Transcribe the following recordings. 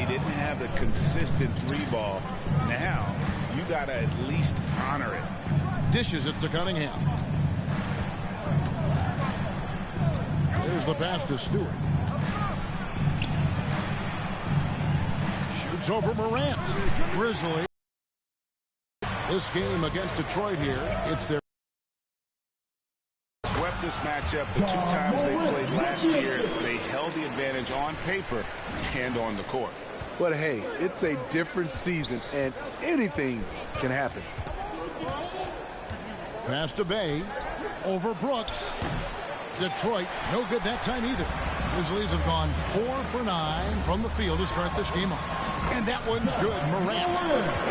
they didn't have the consistent three ball. Now, you got to at least honor it. Dishes it to Cunningham. There's the pass to Stewart. Shoots over Morant. Grizzly. This game against Detroit here, it's their swept this matchup the 2 times they played last year. They held the advantage on paper and on the court. But hey, it's a different season and anything can happen. Pass to Bay. Over Brooks. Detroit, no good that time either. Grizzlies have gone 4 for 9 from the field to start this game off. And that one's good. Morant.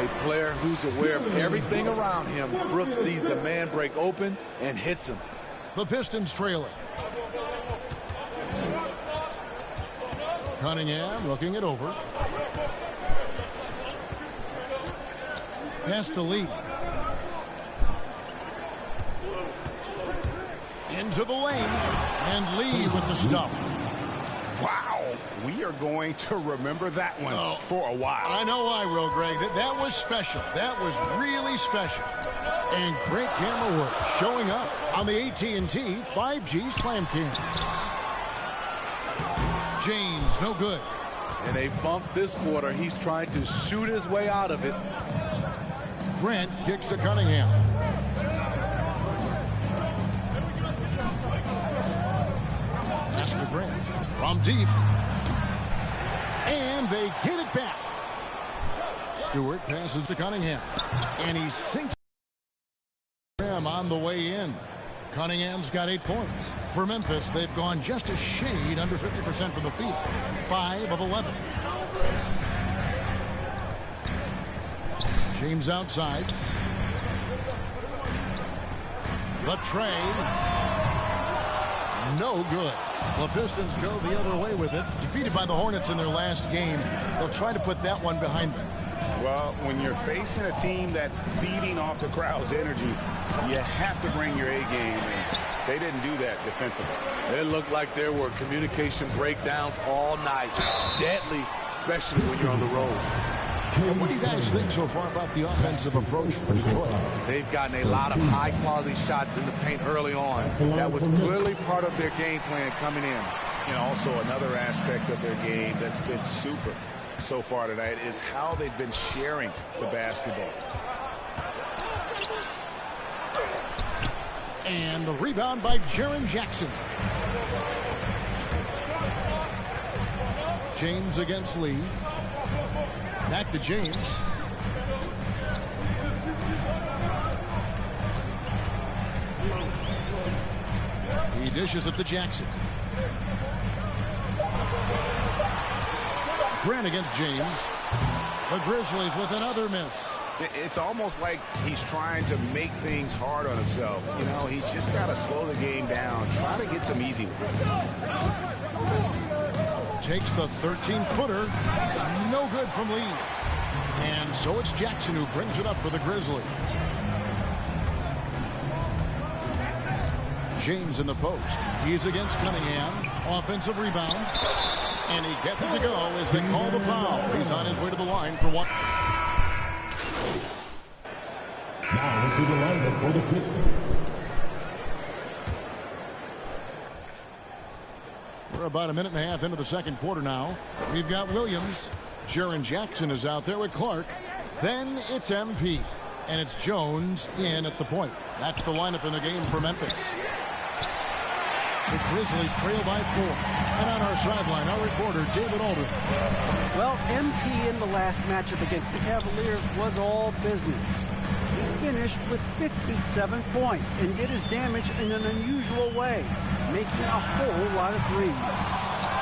A player who's aware of everything around him. Brooks sees the man break open and hits him. The Pistons trailing. Cunningham looking it over. Pass to Lee. Into the lane. And Lee with the stuff. Wow. We are going to remember that one for a while. I know why, Will Greg. That was special. That was really special. And great camera work showing up on the AT&T 5G Slam Cam. James, no good. And they bumped this quarter. He's trying to shoot his way out of it. Grant kicks to Cunningham. Pass to Grant from deep. And they get it back. Stewart passes to Cunningham. And he sinks him on the way in. Cunningham's got 8 points. For Memphis, they've gone just a shade under 50% from the field. 5 of 11. James outside. The trade. No good. The Pistons go the other way with it. Defeated by the Hornets in their last game. They'll try to put that one behind them. Well, when you're facing a team that's feeding off the crowd's energy, you have to bring your A game, and they didn't do that defensively. It looked like there were communication breakdowns all night. Deadly, especially when you're on the road. And what do you guys think so far about the offensive approach for Detroit? They've gotten a lot of high-quality shots in the paint early on. That was clearly part of their game plan coming in. And also another aspect of their game that's been super so far tonight is how they've been sharing the basketball. And the rebound by Jaren Jackson. James against Lee. Back to James. He dishes it to Jackson. Grant against James. The Grizzlies with another miss. It's almost like he's trying to make things hard on himself. You know, he's just got to slow the game down. Try to get some easy ones. Takes the 13-footer. No good from Lee. And so it's Jackson who brings it up for the Grizzlies. James in the post. He's against Cunningham. Offensive rebound. And he gets it to go as they call the foul. He's on his way to the line for one. Now into the lineup for the Pistons. We're about a minute and a half into the second quarter now. We've got Williams. Jaren Jackson is out there with Clark. Then it's MP. And it's Jones in at the point. That's the lineup in the game for Memphis. The Grizzlies trail by 4. And on our sideline, our reporter, David Aldridge. Well, MP in the last matchup against the Cavaliers was all business. He finished with 57 points and did his damage in an unusual way, making a whole lot of threes.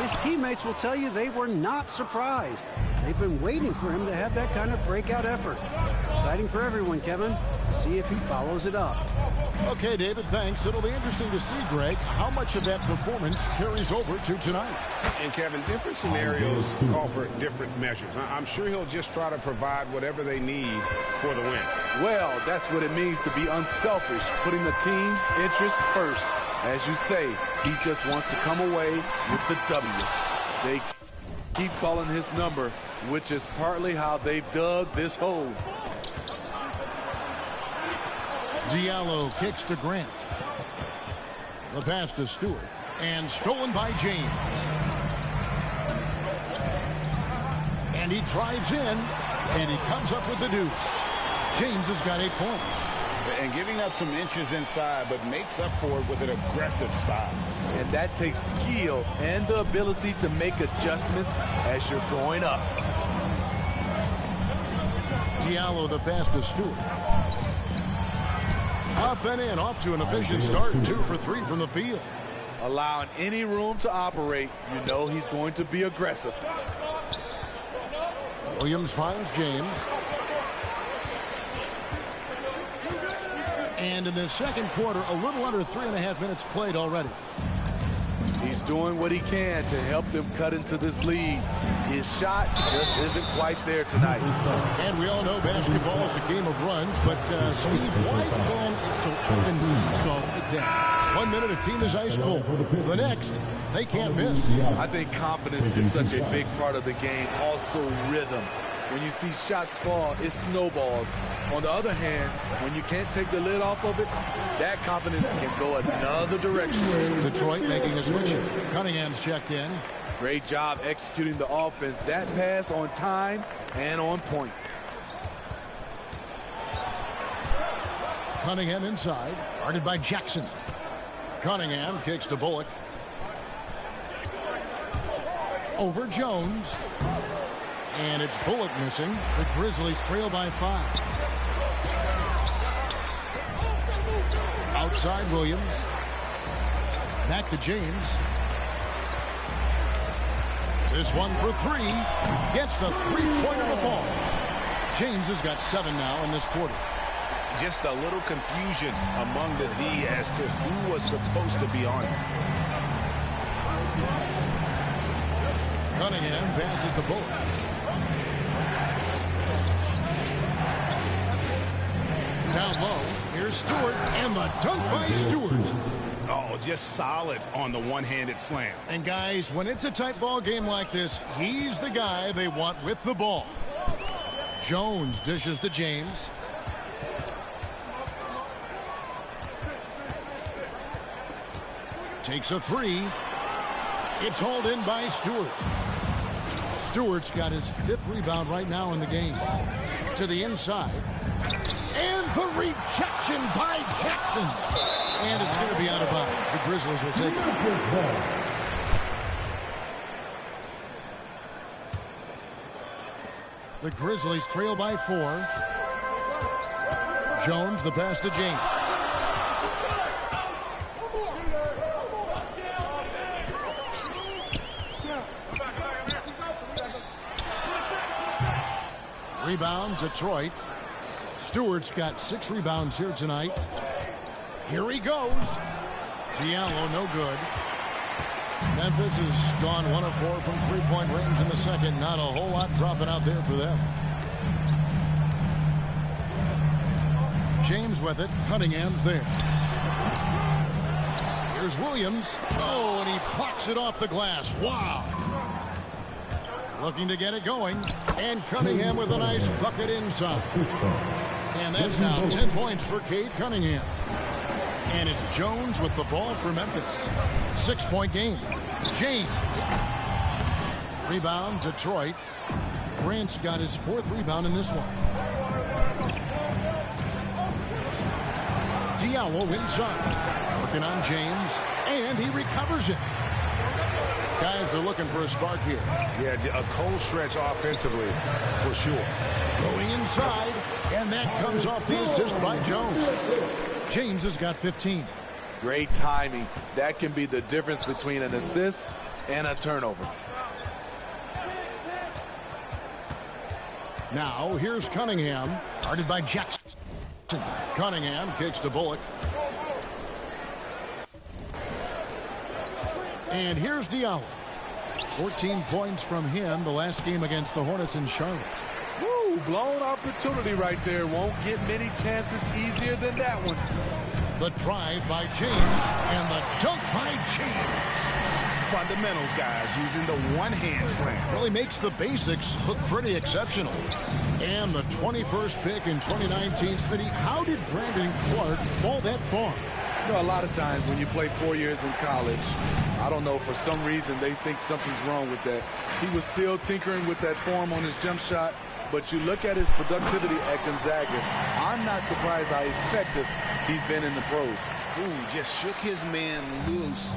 His teammates will tell you they were not surprised. They've been waiting for him to have that kind of breakout effort. It's exciting for everyone, Kevin, to see if he follows it up. Okay, David, thanks. It'll be interesting to see, Greg, how much of that performance carries over to tonight. And, Kevin, different scenarios call for different measures. I'm sure he'll just try to provide whatever they need for the win. Well, that's what it means to be unselfish, putting the team's interests first. As you say, he just wants to come away with the W. keep calling his number, which is partly how they've dug this hole. Diallo kicks to Grant. The pass to Stewart. And stolen by James. And he drives in. And he comes up with the deuce. James has got 8 points. And giving up some inches inside, but makes up for it with an aggressive stop. And that takes skill and the ability to make adjustments as you're going up. Diallo the pass to Stewart. Up and in, off to an efficient start. 2 for 3 from the field. Allowing any room to operate, you know he's going to be aggressive. Williams finds James. And in the second quarter, a little under 3.5 minutes played already. He's doing what he can to help them cut into this lead. His shot just isn't quite there tonight. And we all know basketball is a game of runs, but Steve, why can it so often seesaw like that? 1 minute a team is ice cold. The next, they can't miss. I think confidence is such a big part of the game. Also rhythm. When you see shots fall, it snowballs. On the other hand, when you can't take the lid off of it, that confidence can go another direction. Detroit making a switch. Cunningham's checked in. Great job executing the offense. That pass on time and on point. Cunningham inside. Guarded by Jackson. Cunningham kicks to Bullock. Over Jones. And it's Bullock missing. The Grizzlies trail by 5. Outside Williams. Back to James. This one for 3. Gets the three-pointer to fall. James has got 7 now in this quarter. Just a little confusion among the D as to who was supposed to be on it. Cunningham passes to Bullock. Down low, here's Stewart, and the dunk by Stewart. Oh, just solid on the one-handed slam. And guys, when it's a tight ball game like this, he's the guy they want with the ball. Jones dishes to James. Takes a 3. It's hauled in by Stewart. Stewart's got his 5th rebound right now in the game. To the inside. And the rejection by Jackson. And it's going to be out of bounds. The Grizzlies will take it. The Grizzlies trail by 4. Jones, the pass to James. Rebound, Detroit. Stewart's got 6 rebounds here tonight. Here he goes. Diallo, no good. Memphis has gone 1 of 4 from three-point range in the second. Not a whole lot dropping out there for them. James with it. Cunningham's there. Here's Williams. Oh, and he plucks it off the glass. Wow. Looking to get it going. And Cunningham with a nice bucket inside. And that's now 10 points for Cade Cunningham. And it's Jones with the ball for Memphis. 6-point game. James. Rebound, Detroit. Grant's got his 4th rebound in this one. Diallo inside. Working on James. And he recovers it. Guys are looking for a spark here. Yeah, a cold stretch offensively, for sure. Going inside, and that comes off the assist by Jones. James has got 15. Great timing. That can be the difference between an assist and a turnover. Now, here's Cunningham, guarded by Jackson. Cunningham kicks to Bullock. And here's Diallo. 14 points from him the last game against the Hornets in Charlotte. Woo, blown opportunity right there. Won't get many chances easier than that one. The drive by James and the dunk by James. Fundamentals, guys, using the one-hand slam. Really makes the basics look pretty exceptional. And the 21st pick in 2019. Smitty, how did Brandon Clark fall that far? You know, a lot of times when you play 4 years in college, I don't know, for some reason they think something's wrong with that. He was still tinkering with that form on his jump shot, but you look at his productivity at Gonzaga, I'm not surprised how effective he's been in the pros. Ooh, just shook his man loose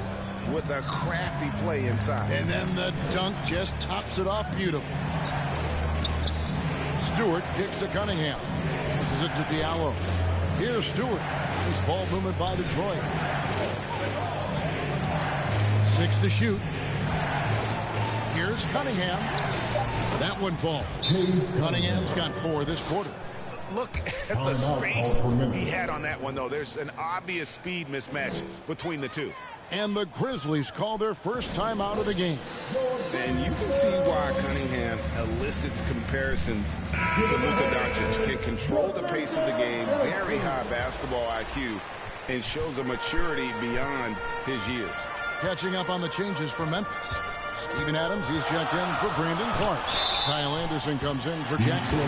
with a crafty play inside. And then the dunk just tops it off beautiful. Stewart kicks to Cunningham. This is it to Diallo. Here's Stewart. Nice ball movement by Detroit. 6 to shoot. Here's Cunningham. That one falls. Cunningham's got 4 this quarter. Look at the space he had on that one, though. There's an obvious speed mismatch between the two. And the Grizzlies call their first time out of the game. And you can see why Cunningham elicits comparisons to Luka Doncic. Can control the pace of the game, very high basketball IQ, and shows a maturity beyond his years. Catching up on the changes for Memphis. Steven Adams, he's checked in for Brandon Clark. Kyle Anderson comes in for Jackson.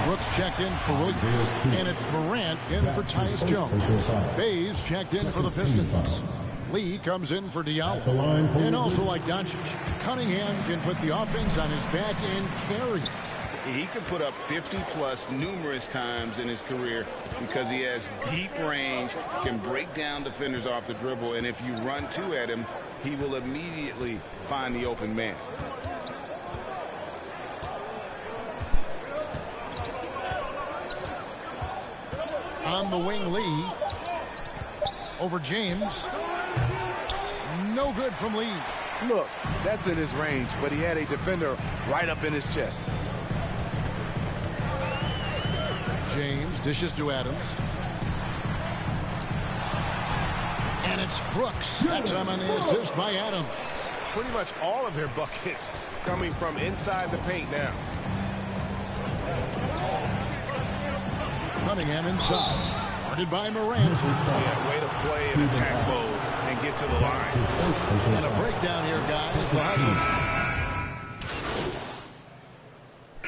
Brooks checked in for Williams. And it's Morant in for Tyus Jones. Bays checked in for the Pistons. Lee comes in for Diallo. And also like Doncic, Cunningham can put the offense on his back and carry. He can put up 50-plus numerous times in his career because he has deep range, can break down defenders off the dribble, and if you run 2 at him, he will immediately find the open man. On the wing, Lee. Over James. No good from Lee. Look, that's in his range, but he had a defender right up in his chest. James dishes to Adams. And it's Brooks. That time on the assist by Adams. Pretty much all of their buckets coming from inside the paint now. Cunningham inside. Guarded by Morant. Yeah, way to play in attack mode and get to the line. And a breakdown here, guys. The hustle.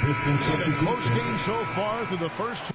In a close game so far through the first